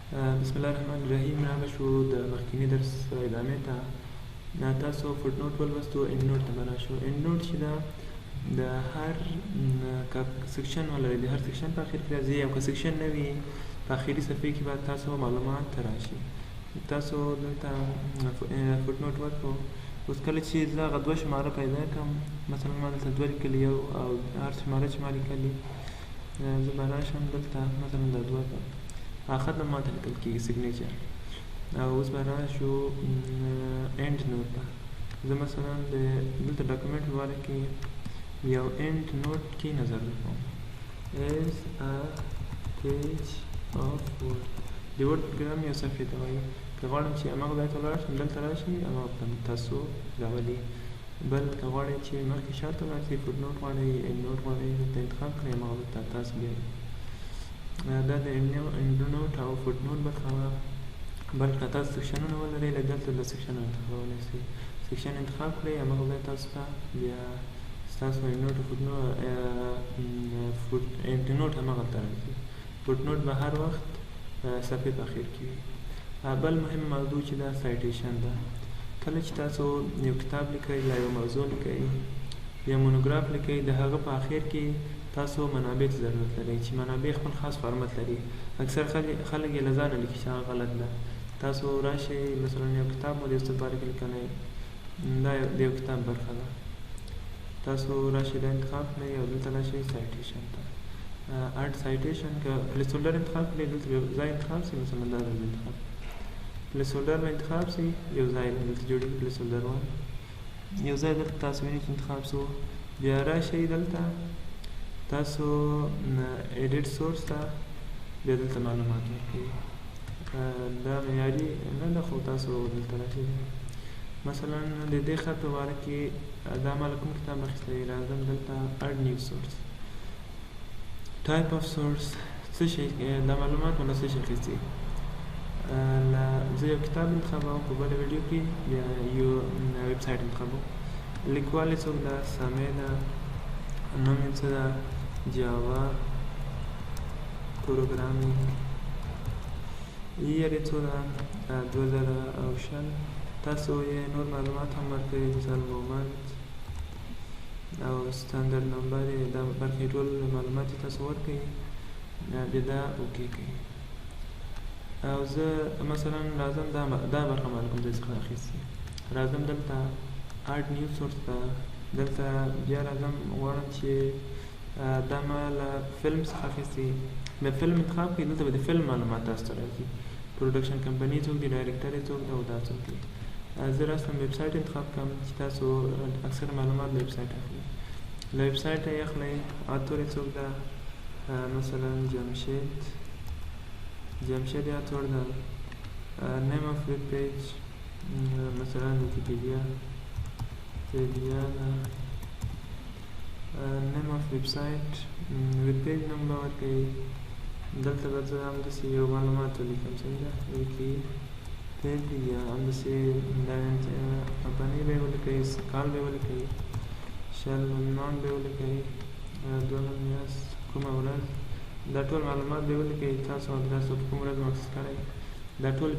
بسم الله الرحمن الرحیم. را به شو د مخکینی درس ادامې ته. تاسو فوټ نوټ ولوستو، انډ نوټ ته به راشو. انډ نوټ چې ده د هر سیکشن ولري، د هر سیکشن په اخر کې راځي، او که سیکشن نه وي په اخري صفحې کې به تاسو معلومات ته راشي. تاسو دلته فوټ نوټ ورکړو. اوس کله چې زه هغه دوه شماره پیدا کړم، مثلا ما دلته دوه لیکلي یو او هر شماره چې ما لیکلي، زه به راشم دلته مثلا دا دوه آخر نه ماته لیکل کېږي سیګنیچر. او اوس به راشو انډ نوټ ته. زه مثلا د دلته ډاکومنټ په باره کې یو انډ نوټ کې نظر وکړم. as a page of word. د ورډ پروګرام یو صفحې ته وایي. که غواړم چې هماغه ځای ته ولاړ شم، دلته راشئ، هماغه تاسو راولي. بل که غواړئ چې مخکې شاته ولاړ شئ، فوټ نوټ غواړئ، انډ نوټ غواړئ، دلته انتخاب کړئ، هماغه ته تاسو بیایئ. دا د انډ نوټ او فوټ نوټ برخه وه. بل که تاسو سیکشنونه ولرئ، له دلته د سیکشنونه انتخابولی شئ. سیکشن انتخاب کړئ، هماغه ځای تاسو ته بیا ستاسو انډ نوټ او انډ نوټ هماغلته راځي. فوټ نوټ به هر وخت صفحې په اخر کې وي. بل مهم موضوع چې دا سایټیشن ده. کله چې تاسو یو کتاب لیکئ، یا یو موضوع لیکئ، یا مونوګراف لیکئ، د هغه په اخر کې تاسو منابع ته ضرورت لرئ چې منابع خپل خاص فارمت لري. اکثر خلک یې له ځانه لیکي چې هغه غلط ده. تاسو راشئ، مثلا یو کتاب مو د یو څه په باره کې لیکلی، دا د یو کتاب برخه ده. تاسو راشئ، دا انتخاب کړئ او دلته راشئ سایټیشن ته. اډ سایټیشن که پلیس هولډر انتخاب کړئ، دلته یو ځای انتخاب شي، مثلا دا ځای انتخاب پلیس هولډر به انتخاب شي، یو ځای دلته جوړېږي پلیس هولډر وان، یو ځای دلته تاسو وینئ چې انتخاب شو. بیا راشئ دلته تاسو ایډیټ سورس ته، بیا دلته معلومات ورکوي. دا معیاري نه ده، خو تاسو دلته راشئ. مثلا د دې خط په باره کې دا ما له کوم کتاب اخیستی، راځم دلته اډ نیو سورس. ټایپ اف سورس څه شی، دا معلومات مو له څه شي اخیستي. زه یو کتاب انتخابوم، په بله ویډیو کې بیا یو ویب سایټ انتخابوم. لیکوال یې څوک ده، سامې ده، نوم یې څه ده، جاوا پروګرامینګ، اییر یې څو ده، 2000. تاسو یې نور معلومات هم ورکوئ، مثال مومنت او سټنډرډ نمبر یې، دا برخې ټول معلومات یې تاسو ورکوئ. بیا دا اوکې کوئ. او زه مثلا راځم دا برخه ما له کوم ځای څخه اخیستې، راځم دلته اډ نیو سورس ته. دلته بیا راځم، غواړم چې دا ما له فلم څخه اخیستې. بیا فلم انتخاب کړئ، دلته به د فلم معلومات تاسو ته راځي. پروډکشن کمپنۍ څوک دی، ډایرکټر یې څوک ده، او دا څوک دی. زه راستم ویب سایټ انتخاب کړم چې تاسو اکثر معلومات له ویب سایټ اخلئ. له ویب سایټ یې اخلئ. اتور یې څوک ده، مثلا جمشید یې اتور ده. نیم اف ویب پیج، مثلا ویکیپیډیا ده. نیم اف ویب سایټ، ویب پیج نوم به ورکوئ. دلته به زه همداسې یو معلومات ولیکم، صحیح ده، ویکیپیډیا، همداسې کمپنۍ به یې ولیکئ، کال به یې ولیکئ، شل نام به یې ولیکئ، دومره میاشت، کومه ورځ، دا ټول معلومات به یې ولیکئ. تاسو ادرس په کوم ورځ مو اکسس کړی، دا ټول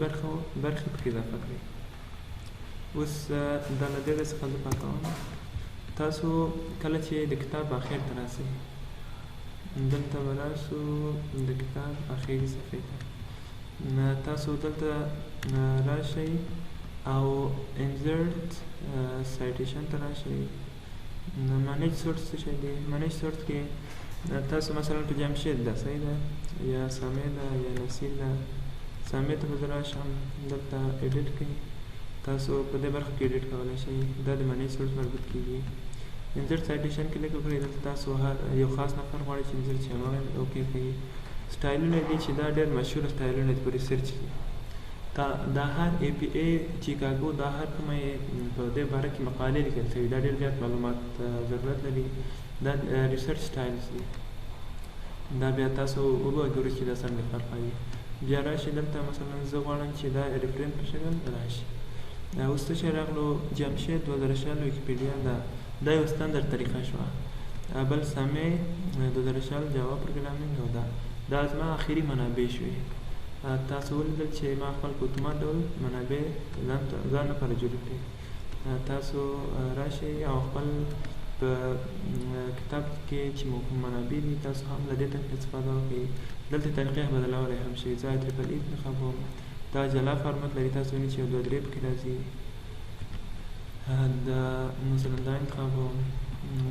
برخې پکې اضافه کړئ. اوس دا له دې ځای څخه زه پاکوم. تاسو کله چې د کتاب اخر ته راسئ، دلته به راشو د کتاب اخري صفحې ته. تاسو دلته راشئ او انزرټ سایټیشن ته راشئ. مانیج سورس څه شی دی؟ مانیج سورس کې تاسو مثلا په جمشید ده، صحیح ده، یا سامې ده، یا نصیر ده. سامې ته به زه راشم، دلته ایډیټ کړئ. تاسو په دې برخه کې ایډیټ کولی شئ، دا د مانیج سورس مربوط کېږي. انزرټ سایټیشن کې لیک وکړئ. دلته تاسو هر یو خاص نفر غواړئ چې انزرټ شي، هماغه اوکې کوئ. سټایلونه دي چې دا ډېر مشهوره سټایلونه دي په ریسرچ کې. دا هر ای پی ای چیکاګو، دا هر کومه په دې باره کې مقالې لیکل شوي، دا ډېر زیات معلومات ضرورت لري. دا ریسرچ سټایلز دي. دا بیا تاسو وګورئ چې دا څنګه فرق کوي. بیا راشئ دلته، مثلا زه غواړم چې دا ریفرنس په شکل راشي. اوس څه شی راغلو، جمشید 2000 ویکیپیډیا ده، دا یو ستندرد طریقه شوه. بل سامې 2000 جاوا پروګرامینګ، او دا زما اخري منابع شوې. تاسو ولیدل چې ما خپل په اتومات ډول منابع ځان لپاره جوړې کړې. تاسو راشئ او خپل په کتاب کې چې منابع دي تاسو هم له دې طریقې استفاده وکړئ. دلته طریقې بدلولی هم شي. زه تریپل ای انتخابوم. دا جلا فارمت لري، تاسو وینئ چې یو دوه درې پکې راځي. دا مثلا دا انتخابوم.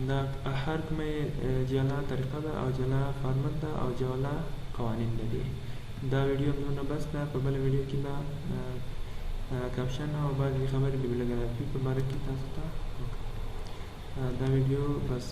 دا هر کومه جلا طریقه ده او جلا فارمت ده او جلا قوانین لري. دا ویډیو همدومره بس ده. په بله ویډیو کې به کاپشن او بعضې خبرې د بیبلیوګرافي په باره کې تاسو ته دا ویډیو بس